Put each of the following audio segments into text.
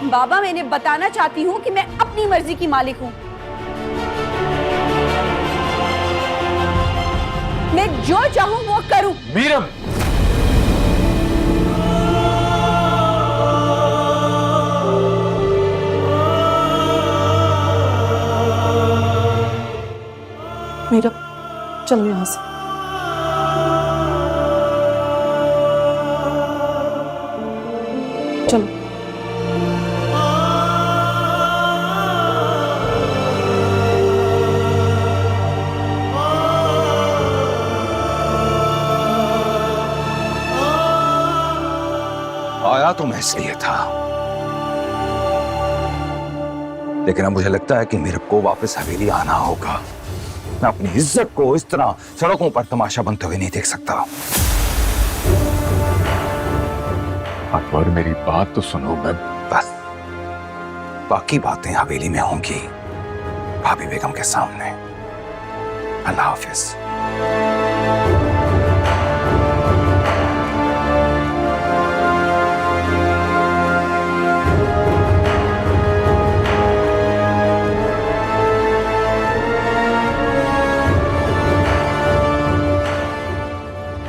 बाबा, मैं इन्हें बताना चाहती हूँ कि मैं अपनी मर्जी की मालिक हूँ। मैं जो चाहूँ वो करूँ। मीरम, मीरब, चलो यहाँ से। चलो। आया तो मैं इसलिए था, लेकिन अब मुझे लगता है कि मेरे को वापस हवेली आना होगा। मैं अपनी इज्जत को इस तरह सड़कों पर तमाशा बनते हुए नहीं देख सकता। अकबर, मेरी बात तो सुनो। मैं बस बाकी बातें हवेली में होंगी, भाभी बेगम के सामने। अल्लाह हाफिज।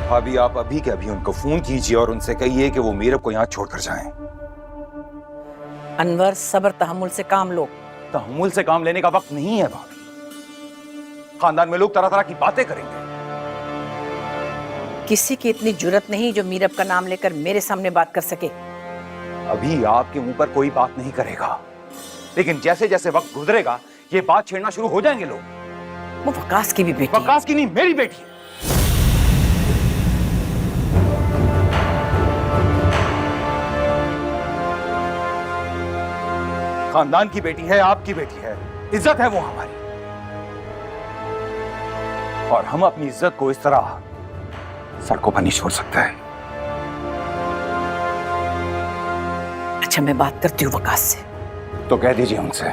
भाभी, आप अभी के अभी उनको फोन कीजिए और उनसे कहिए कि वो मीरब को यहाँ छोड़कर जाएं। अनवर, सब्र तहम्मुल से काम लो। तहम्मुल से काम लेने का वक्त नहीं है भाभी। खानदान में लोग तरह तरह की बातें करेंगे। किसी की इतनी जुर्रत नहीं जो मीरब का नाम लेकर मेरे सामने बात कर सके। अभी आपके मुंह पर कोई बात नहीं करेगा, लेकिन जैसे जैसे वक्त गुजरेगा ये बात छेड़ना शुरू हो जाएंगे लोग। वो वकास की भी बेटी है। वकास की नहीं, मेरी बेटी है। खानदान की बेटी है, आपकी बेटी है, इज्जत है वो हमारी। और हम अपनी इज्जत को इस तरह सड़कों पर नहीं छोड़ सकते हैं। अच्छा, मैं बात करती हूँ वकास से। तो कह दीजिए उनसे,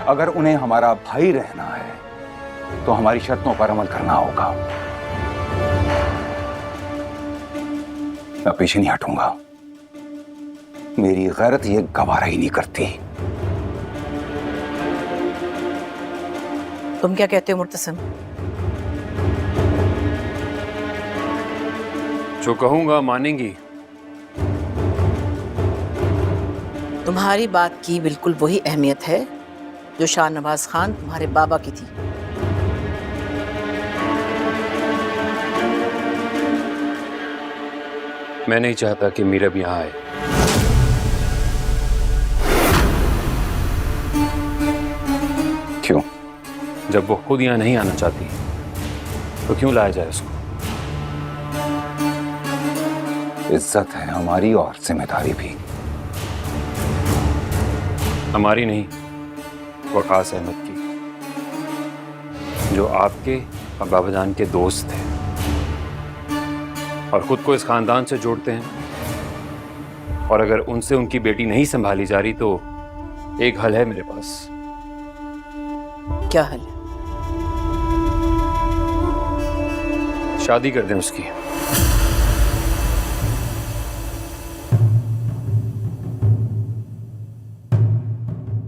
अगर उन्हें हमारा भाई रहना है तो हमारी शर्तों पर अमल करना होगा। मैं पीछे नहीं हटूंगा। मेरी गैरत ये गवारा ही नहीं करती। तुम क्या कहते हो मुर्तसिम? जो कहूंगा मानेंगी। तुम्हारी बात की बिल्कुल वही अहमियत है जो शाहनवाज खान तुम्हारे बाबा की थी। मैं नहीं चाहता कि मीरब यहाँ आए। क्यों? जब वो खुद यहाँ नहीं आना चाहती तो क्यों लाया जाए उसको? इज्जत है हमारी और जिम्मेदारी भी। हमारी नहीं, वकास अहमद की, जो आपके और बाबाजान के दोस्त थे और खुद को इस खानदान से जोड़ते हैं। और अगर उनसे उनकी बेटी नहीं संभाली जा रही तो एक हल है मेरे पास। क्या हल है? शादी कर दें उसकी।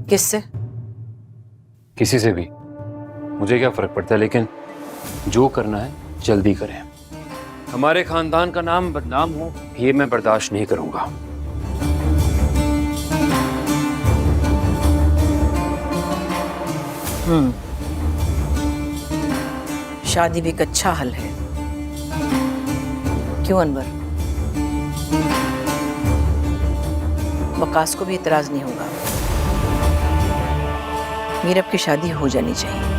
किससे? किसी से भी, मुझे क्या फर्क पड़ता है, लेकिन जो करना है जल्दी करें। हमारे खानदान का नाम बदनाम हो ये मैं बर्दाश्त नहीं करूंगा। शादी भी एक अच्छा हल है। क्यों अनवर? वकास को भी इतराज नहीं होगा। मीरब की शादी हो जानी चाहिए।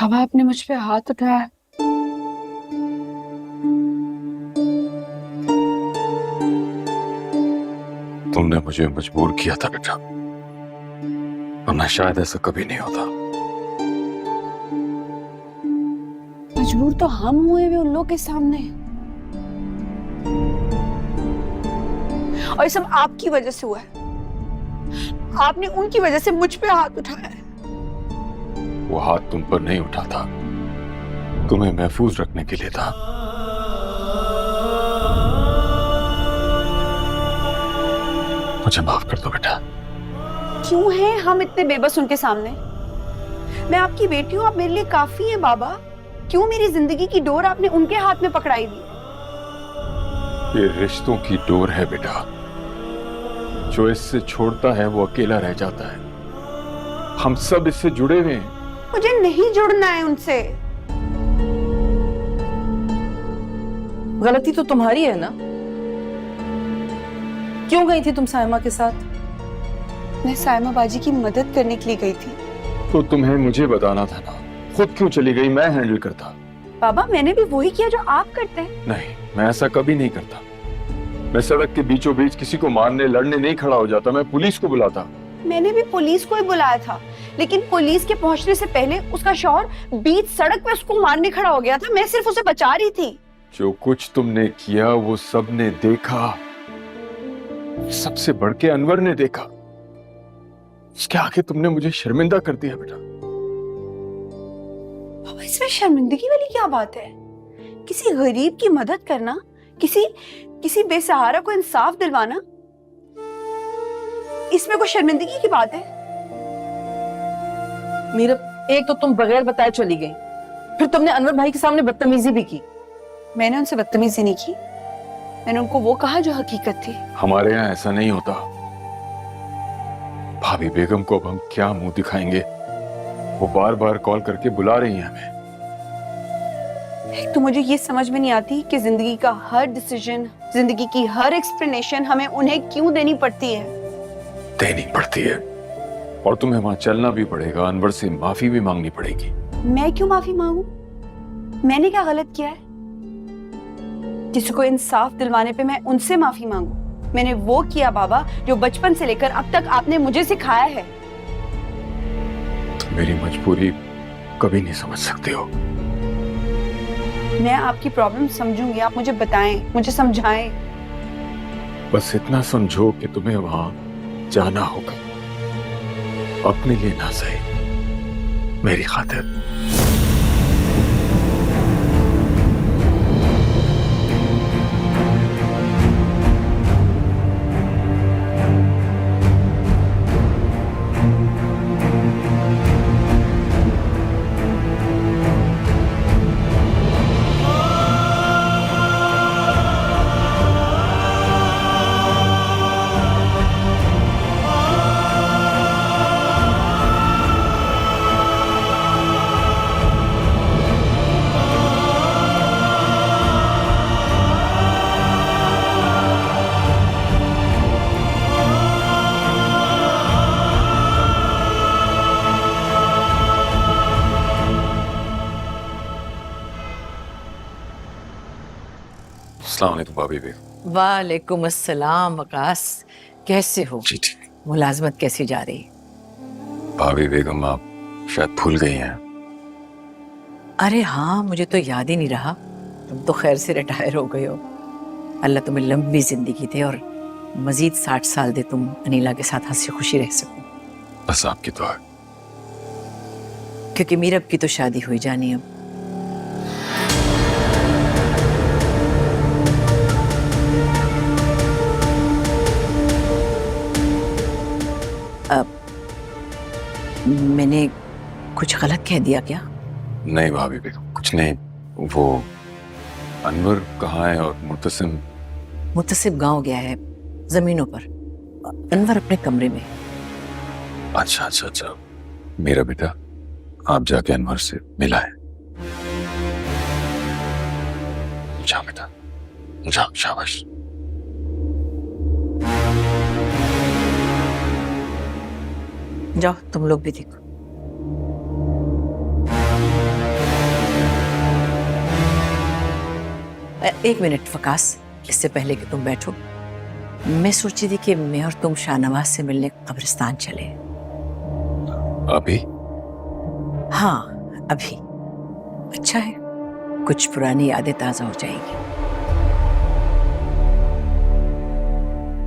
बाबा, आपने मुझ पे हाथ उठाया। तुमने मुझे मजबूर किया था बेटा, वरना शायद ऐसा कभी नहीं होता। मजबूर तो हम हुए हुए उन लोग के सामने। और ये सब आपकी वजह से हुआ है। आपने उनकी वजह से मुझ पे हाथ उठाया है। वो हाथ तुम पर नहीं उठा था, तुम्हें महफूज रखने के लिए था। मुझे माफ कर दो बेटा। क्यों हैं हम इतने बेबस उनके सामने? मैं आपकी बेटी हूँ, आप मेरे लिए काफी हैं बाबा। क्यों मेरी जिंदगी की डोर आपने उनके हाथ में पकड़ाई दी? ये रिश्तों की डोर है बेटा, जो इससे छोड़ता है वो अकेला रह जाता है। हम सब इससे जुड़े हुए हैं। मुझे नहीं जुड़ना है उनसे। गलती तो तुम्हारी है ना? क्यों गई थी तुम सायमा के साथ? मैं सायमा बाजी की मदद करने के लिए गई थी। तो तुम्हें मुझे बताना था ना, खुद क्यों चली गई? मैं हैंडल करता। बाबा मैंने भी वही किया जो आप करते हैं। नहीं, मैं ऐसा कभी नहीं करता। मैं सड़क के बीचों बीच किसी को मारने लड़ने नहीं खड़ा हो जाता, मैं पुलिस को बुलाता। मैंने भी पुलिस को ही बुलाया था, लेकिन पुलिस के पहुंचने से पहले उसका शौहर बीच सड़क पे उसको मारने खड़ा हो गया था। मैं सिर्फ उसे बचा रही थी। जो कुछ तुमने किया वो सबने देखा, सबसे बढ़ के अनवर ने देखा। उसके आगे तुमने मुझे शर्मिंदा कर दिया बेटा। बाबा इसमें शर्मिंदगी वाली क्या बात है? किसी गरीब की मदद करना, किसी बेसहारा को इंसाफ दिलवाना, इसमें कोई शर्मिंदगी की बात है? मीरा, एक तो तुम बगैर बताए चली गई, फिर तुमने अनवर भाई के सामने बदतमीजी भी की। मैंने उनसे बदतमीजी नहीं की, मैंने उनको वो कहा जो हकीकत थी। हमारे यहाँ ऐसा नहीं होता। भाभी बेगम को अब हम क्या मुंह दिखाएंगे? वो बार बार कॉल करके बुला रही हैं हमें। एक तो मुझे ये समझ में नहीं आती कि जिंदगी का हर डिसीजन, जिंदगी की हर एक्सप्लेनेशन हमें उन्हें क्यों देनी पड़ती है। देनी पड़ती है, और तुम्हें वहां चलना भी पड़ेगा, अनवर से माफी भी मांगनी पड़ेगी। मैं क्यों माफी मांगू? मैंने क्या गलत किया है किसी को इंसाफ दिलवाने पे मैं उनसे माफी मांगू? मैंने वो किया बाबा जो बचपन से लेकर अब तक आपने मुझे सिखाया है। तुम मेरी मजबूरी कभी नहीं समझ सकते हो। मैं आपकी प्रॉब्लम समझूंगी, आप मुझे बताएं, मुझे समझाएं। बस इतना समझो कि तुम्हें वहां जाना होगा, अपने लिए ना सही, मेरी खातिर। अस्सलाम वालेकुम भाभी बेगम। वालेकुम अस्सलाम वकास, कैसे हो? जी ठीक। मुलाजमत कैसी जा रही? भाभी बेगम आप शायद भूल गई हैं। अरे हाँ, मुझे तो याद ही नहीं रहा। तुम तो खैर से रिटायर हो गए हो। अल्लाह तुम्हें लंबी जिंदगी दे और मजीद 60 साल दे, तुम अनीला के साथ हंसी खुशी रह सको। बस आपकी दुआ। क्योंकि मीरब की तो शादी हुई जानी अब। मैंने कुछ गलत कह दिया क्या? नहीं भाभी बेगम, कुछ नहीं। वो अनवर कहाँ है और मुतसिब गांव गया है, जमीनों पर। अनवर अपने कमरे में। अच्छा अच्छा अच्छा, मेरा बेटा आप जाके अनवर से मिला है। जाओ बेटा, जाओ, शाबाश। जाओ तुम लोग भी देखो। एक मिनट वकास, इससे पहले कि तुम बैठो, मैं सोची थी कि मैं और तुम शाहनवाज से मिलने कब्रिस्तान चले। अभी? हाँ अभी। अच्छा है, कुछ पुरानी यादें ताजा हो जाएगी।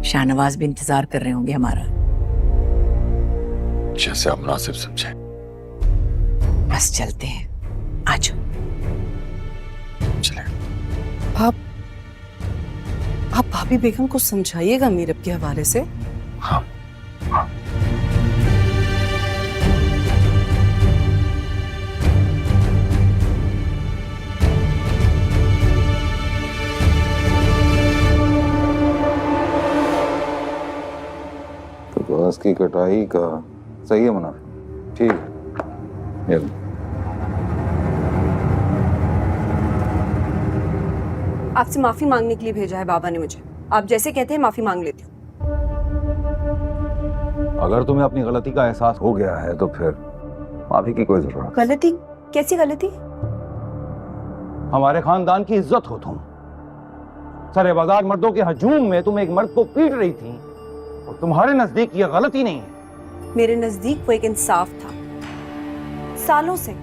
शाहनवाज भी इंतजार कर रहे होंगे हमारा। जैसे आप मुनासिब समझे। बस चलते हैं, आ जाओ। चले। आप भाभी बेगम को समझाइएगा मीरब के हवाले से। हाँ हाँ। तो घास की कटाई का सही है मुनाफा, ठीक है। ये लो। आपसे माफी मांगने के लिए भेजा है बाबा ने मुझे। आप जैसे कहते हैं माफी मांग लेती हूँ। अगर तुम्हें अपनी गलती का एहसास हो गया है तो फिर माफी की कोई जरूरत नहीं। गलती? कैसी गलती? हमारे खानदान की इज्जत हो तुम। सारे बाजार मर्दों के हजूम में तुम एक मर्द को पीट रही थी और तुम्हारे नजदीक ये गलती नहीं है। मेरे नजदीक वो एक इंसाफ था। सालों से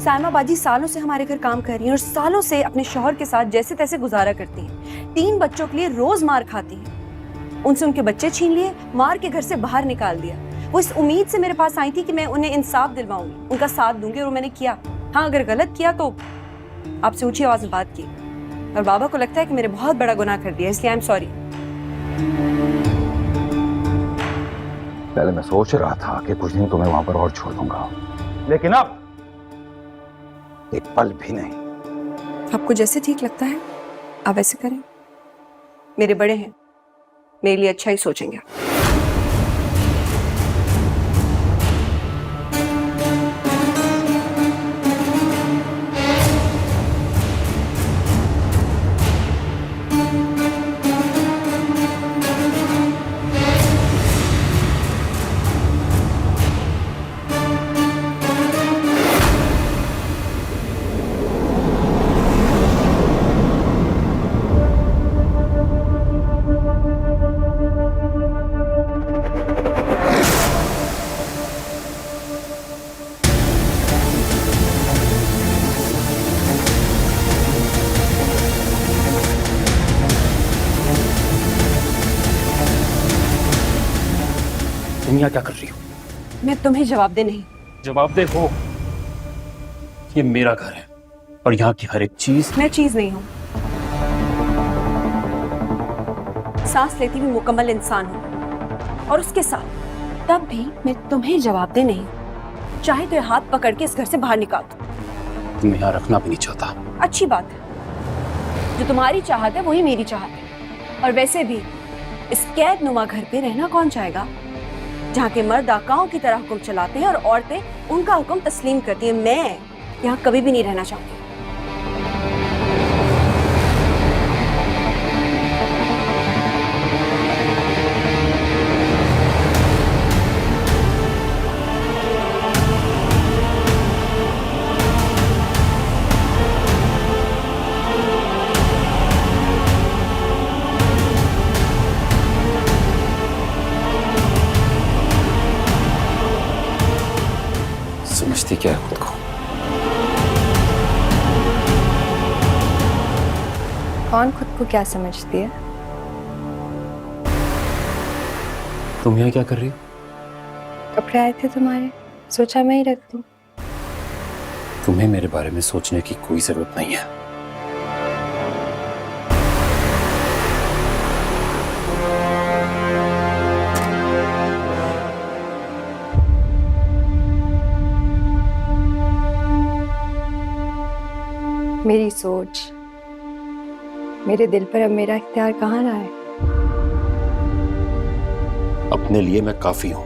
साइमा बाजी सालों से हमारे घर काम कर रही हैं और सालों से अपने शौहर के साथ जैसे तैसे गुजारा करती हैं। 3 बच्चों के लिए रोज मार खाती हैं। उनसे उनके बच्चे छीन लिए, मार के घर से बाहर निकाल दिया। वो इस उम्मीद से मेरे पास आई थी कि मैं उन्हें इंसाफ दिलवाऊंगी, उनका साथ दूंगी, और वो मैंने किया। हाँ, अगर गलत किया तो आपसे ऊंची आवाज में बात की। और बाबा को लगता है कि मैंने बहुत बड़ा गुनाह कर दिया, इसलिए आई एम सॉरी। पहले मैं सोच रहा था कि कुछ दिन तुम्हें वहां पर और छोड़ दूंगा, लेकिन अब एक पल भी नहीं। आपको जैसे ठीक लगता है आप वैसे करें। मेरे बड़े हैं, मेरे लिए अच्छा ही सोचेंगे। तुम यहाँ क्या कर रही हो? मैं तुम्हें जवाब दे नहीं। जवाब दे हो। ये मेरा घर है और यहाँ की हर एक चीज। मैं चीज नहीं हूं, सांस लेती हुई मुकम्मल इंसान हूं। और उसके साथ तब भी मैं तुम्हें जवाब दे नहीं। चाहे तो ये हाथ पकड़ के इस घर से बाहर निकाल दो। तुम्हें यहाँ रखना भी नहीं चाहता। अच्छी बात है, जो तुम्हारी चाहत है वही मेरी चाहत है। और वैसे भी इस कैद नुमा घर पे रहना कौन चाहेगा, जहाँ के मर्द आकाओं की तरह हुक्म चलाते हैं और औरतें उनका हुक्म तस्लीम करती हैं। मैं यहाँ कभी भी नहीं रहना चाहती। समझती क्या है खुद को? कौन खुद को क्या समझती है? तुम यहाँ क्या कर रही हो? कपड़े आए थे तुम्हारे, सोचा मैं ही रख दूं। तुम्हें मेरे बारे में सोचने की कोई जरूरत नहीं है। मेरी सोच, मेरे दिल पर अब मेरा इख्तियार कहाँ रहा है? अपने लिए मैं काफी हूं।